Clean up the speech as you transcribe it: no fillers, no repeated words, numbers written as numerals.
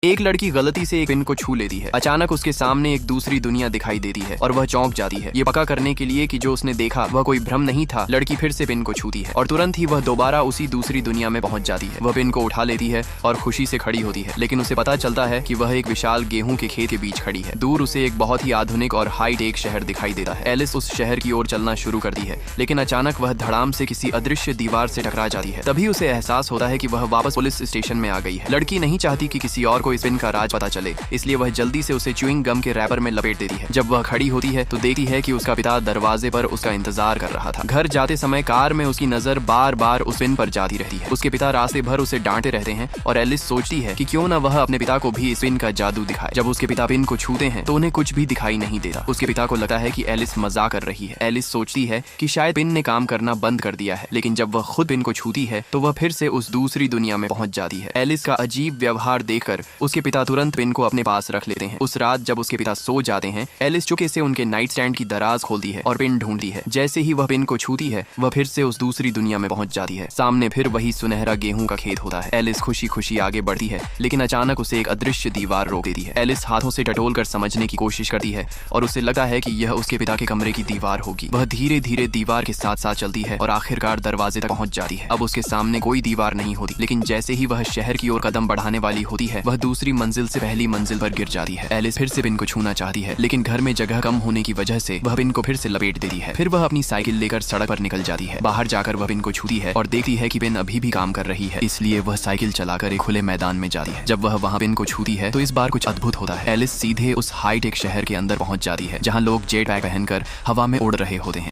एक लड़की गलती से एक पिन को छू लेती है। अचानक उसके सामने एक दूसरी दुनिया दिखाई देती है और वह चौंक जाती है। ये पक्का करने के लिए कि जो उसने देखा वह कोई भ्रम नहीं था, लड़की फिर से पिन को छूती है और तुरंत ही वह दोबारा उसी दूसरी दुनिया में पहुंच जाती है। वह पिन को उठा लेती है और खुशी से खड़ी होती है, लेकिन उसे पता चलता है कि वह एक विशाल गेहूं के खेत के बीच खड़ी है। दूर उसे एक बहुत ही आधुनिक और हाईटेक शहर दिखाई देता है। एलिस उस शहर की ओर चलना शुरू करती है, लेकिन अचानक वह धड़ाम से किसी अदृश्य दीवार से टकरा जाती है। तभी उसे एहसास होता है कि वह वापस पुलिस स्टेशन में आ गई है। लड़की नहीं चाहती कि किसी और को इस पिन का राज पता चले, इसलिए वह जल्दी से उसे च्युइंग गम के रैपर में लपेट देती है। जब वह खड़ी होती है तो देखती है कि उसका पिता दरवाजे पर उसका इंतजार कर रहा था। घर जाते समय कार में उसकी नजर बार बार उस पिन पर जाती रहती है। उसके पिता रास्ते भर उसे डांटते रहते हैं और एलिस सोचती है कि क्यों न वह अपने पिता को भी इस पिन का जादू दिखाए। जब उसके पिता पिन को छूते हैं तो उन्हें कुछ भी दिखाई नहीं देता। उसके पिता को लगता है कि एलिस मजाक कर रही है। एलिस सोचती है कि शायद पिन ने काम करना बंद कर दिया है, लेकिन जब वह खुद पिन को छूती है तो वह फिर से उस दूसरी दुनिया में पहुंच जाती है। एलिस का अजीब व्यवहार देखकर उसके पिता तुरंत पिन को अपने पास रख लेते हैं। उस रात जब उसके पिता सो जाते हैं, एलिस चुपके से उनके नाइट स्टैंड की दराज खोलती है और पिन ढूंढती है। जैसे ही वह पिन को छूती है वह फिर से उस दूसरी दुनिया में पहुंच जाती है। सामने फिर वही सुनहरा गेहूं का खेत होता है। एलिस खुशी खुशी आगे बढ़ती है, लेकिन अचानक उसे एक अदृश्य दीवार रोक देती है। एलिस हाथों से टटोल कर समझने की कोशिश करती है और उसे लगता है कि यह उसके पिता के कमरे की दीवार होगी। वह धीरे धीरे दीवार के साथ साथ चलती है और आखिरकार दरवाजे तक पहुंच जाती है। अब उसके सामने कोई दीवार नहीं होती, लेकिन जैसे ही वह शहर की ओर कदम बढ़ाने वाली होती है वह दूसरी मंजिल से पहली मंजिल पर गिर जाती है। एलिस फिर से पिन को छूना चाहती है, लेकिन घर में जगह कम होने की वजह से वह पिन को फिर से लपेट देती है। फिर वह अपनी साइकिल लेकर सड़क पर निकल जाती है। बाहर जाकर वह पिन को छूती है और देखती है कि पिन अभी भी काम कर रही है, इसलिए वह साइकिल चलाकर एक खुले मैदान में जाती है। जब वह वहां पिन को छूती है तो इस बार कुछ अद्भुत होता है। एलिस सीधे उस हाईटेक शहर के अंदर पहुंच जाती है, जहां लोग जेट पैक पहनकर हवा में उड़ रहे होते हैं।